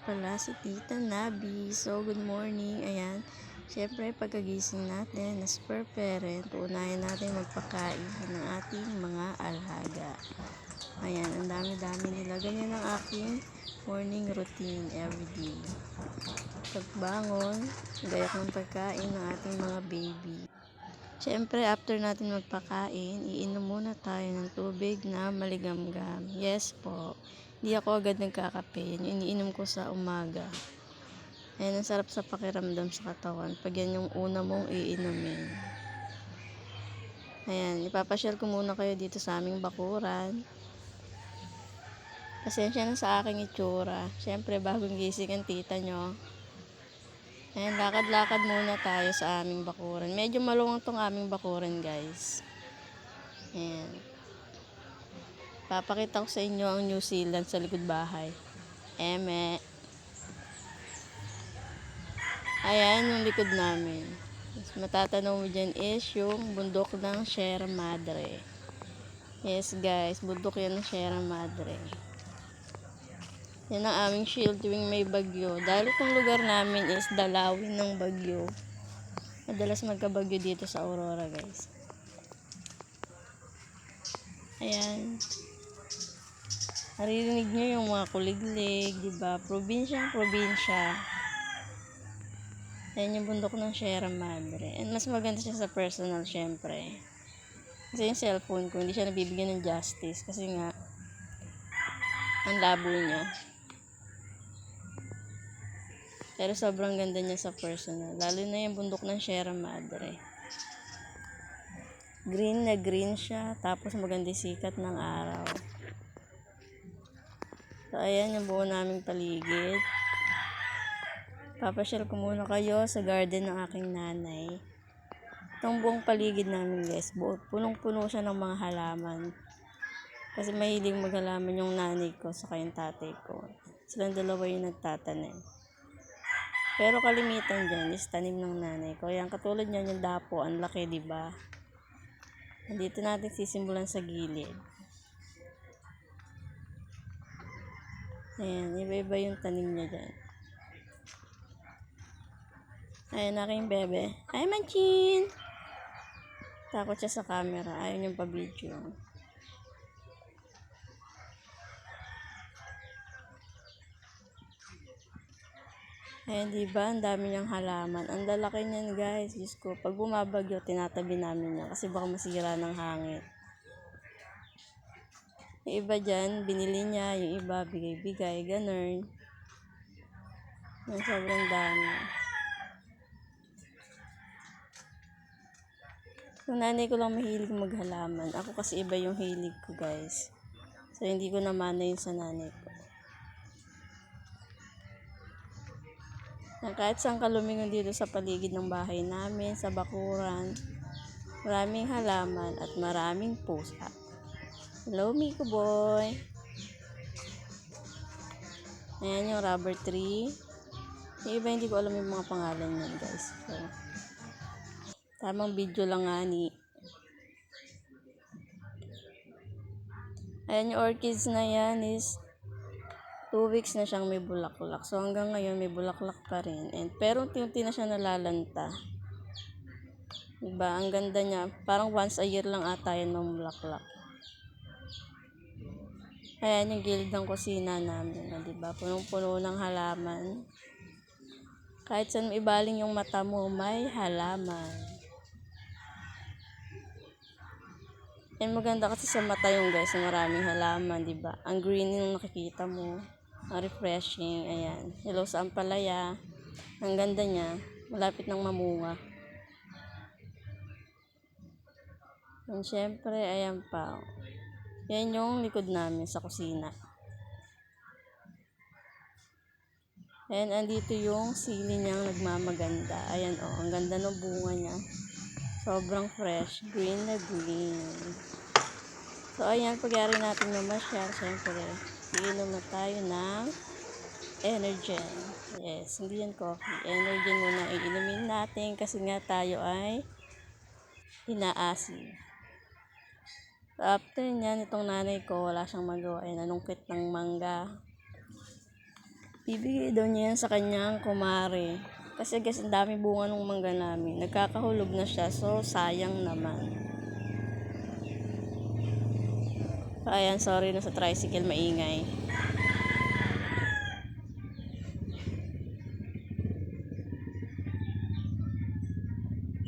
pala si Tita Nabi. So, good morning. Ayan. Siyempre, pagkagising natin as per parent, unahin natin magpakain ng ating mga alaga. Ayan, ang dami-dami nila. Ganyan ang aking morning routine everyday. Pagbangon, gayak ng pagkain ng ating mga baby. Siyempre, after natin magpakain, iinom muna tayo ng tubig na maligamgam. Yes po. Hindi ako agad nagkakape. Yan yung iniinom ko sa umaga. Ayan, ang sarap sa pakiramdam sa katawan. Pag yan yung una mong iinumin. Ayan, ipapasyal ko muna kayo dito sa aming bakuran. Pasensya na sa aking itsura. Siyempre, bagong gising ang tita nyo. Ayan, lakad-lakad muna tayo sa aming bakuran. Medyo maluwang tong aming bakuran, guys. Ayan. Papakita ko sa inyo ang New Zealand sa likod bahay. Eme. Ayan yung likod namin. Matatanaw mo dyan is yung bundok ng Sierra Madre. Yes guys, bundok yan ng Sierra Madre. Yan ang aming shield tuwing may bagyo. Dahil itong lugar namin is dalawin ng bagyo. Madalas magkabagyo dito sa Aurora, guys. Ayan. Naririnig nyo yung mga kuliglig, diba? Probinsya. Ayan yung bundok ng Sierra Madre. And mas maganda siya sa personal, syempre. Kasi yung cellphone ko, hindi siya nabibigyan ng justice. Kasi nga, ang labo niya. Pero sobrang ganda niya sa personal. Lalo na yung bundok ng Sierra Madre. Green na green siya. Tapos maganda sikat ng araw. So, ayan yung buo naming paligid. Papasyal ko muna kayo sa garden ng aking nanay. Itong buong paligid namin, guys, punong-puno siya ng mga halaman. Kasi mahilig maghalaman yung nanay ko sa yung tatay ko. Silang dalawa yung nagtatanim. Pero kalimitan dyan is tanim ng nanay ko. Yan, katulad niyan yung dapo, ang laki, diba? Dito natin sisimulan sa gilid. Ayan, iba-iba yung tanim niya dyan. Ayan, aking bebe. Hi, Manchin! Takot siya sa camera. Ayaw yung pa-video. Ayan, diba? Ang dami niyang halaman. Ang lalaki niyan, guys. Diyos ko, pag bumabagyo, tinatabi namin niya. Kasi baka masira ng hangin. Yung iba dyan, binili niya. Yung iba, bigay-bigay. Ganun. Yung sobrang dami. Yung nanay ko lang mahilig maghalaman. Ako kasi iba yung hilig ko, guys. So, hindi ko namana yun sa nanay ko. Kahit saan ka lumingon dito sa paligid ng bahay namin, sa bakuran, maraming halaman at maraming pusa. Hello, Miko boy! Ayan yung rubber tree. Yung iba hindi ko alam yung mga pangalan yan, guys. So, tamang video lang nga ni. Ayan yung orchids na yan is 2 weeks na siyang may bulaklak. So hanggang ngayon may bulaklak pa rin. Pero unti-unti na siya nalalanta. Diba? Ang ganda niya. Parang once a year lang ata yan ng bulaklak. Ayan yung gilid ng kusina namin. Diba? Punong-puno ng halaman. Kahit saan ibaling yung mata mo, may halaman. And maganda kasi sa mata yung guys, maraming halaman, diba? Ang green yung nakikita mo. Ang refreshing. Ayan. Hello sa ampalaya. Ang ganda niya. Malapit ng mamunga. And syempre, ayan pa. Yan yung likod namin sa kusina. Ayan, andito yung sili niyang nagmamaganda. Ayan o, ang ganda ng bunga niya. Sobrang fresh. Green na green. So, ayan, pagyari natin na ma-share, syempre, iinom na tayo ng Energen. Yes, hindi yan coffee. Energen muna iinumin natin kasi nga tayo ay inaasim. So, after nyan, itong nanay ko, wala siyang magawa. Ayan, anungkit ng mangga. Bibigay daw niya yan sa kanyang kumare. Kasi guys, ang dami bunga ng mangga namin. Nagkakahulog na siya, so sayang naman. Ayan, sorry na sa tricycle, maingay.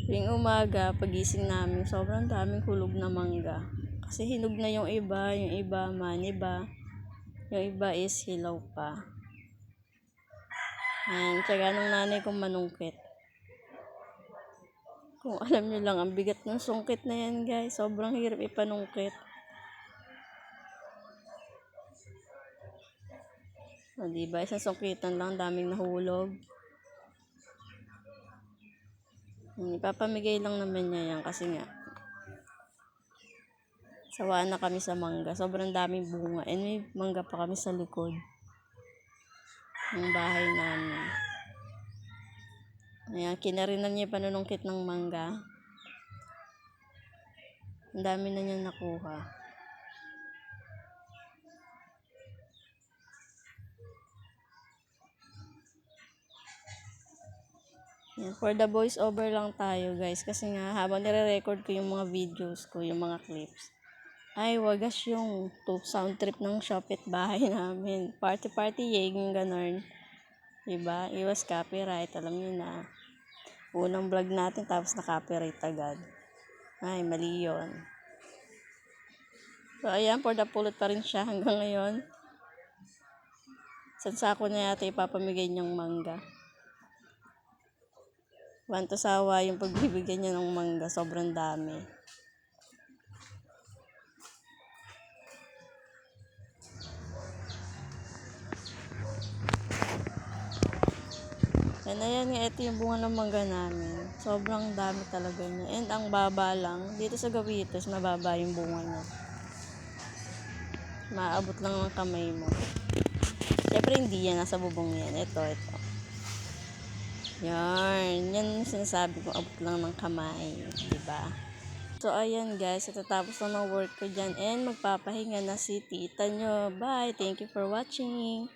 Tuwing umaga, pagising namin, sobrang daming hulog na mangga. Kasi hinog na yung iba maniba, yung iba is hilaw pa. Ayan, tiyaga ng nanay kong manungkit. Kung alam nyo lang, ang bigat ng sungkit na yan guys, sobrang hirap ipanungkit. O, diba? Isang sungkitan lang, daming nahulog. Ipapamigay lang naman niya yan kasi nga sawaan na kami sa mangga. Sobrang daming bunga. And may mangga pa kami sa likod ng bahay namin. Ayan, kinarinan niya panunungkit ng mangga. Ang dami na niya nakuha. Yan, for the voice over lang tayo guys. Kasi nga habang nire-record ko yung mga videos ko, yung mga clips. Ay, wagas yung sound trip ng Shopit bahay namin. Party, yung ganon. Diba? Iwas copyright. Alam niyo na. Unang vlog natin tapos na-copyright agad. Ay, mali yun. So, ayan, for the pulot pa rin siya hanggang ngayon. Sansako na yata ipapamigay niyang mangga. Wanto sawa yung pagbibigyan niya ng mangga. Sobrang dami. And ayan nga, ito yung bunga ng mangga namin. Sobrang dami talaga niya. And ang baba lang. Dito sa gawitos, mababa yung bunga niya. Maabot lang ng kamay mo. Siyempre hindi yan. Nasa bubong yan. Ito. Yan. Yan yung sinasabi ko. Abot lang ng kamay. Diba? So, ayan guys. Tatapos na ng work ko dyan. And magpapahinga na si tita nyo. Bye. Thank you for watching.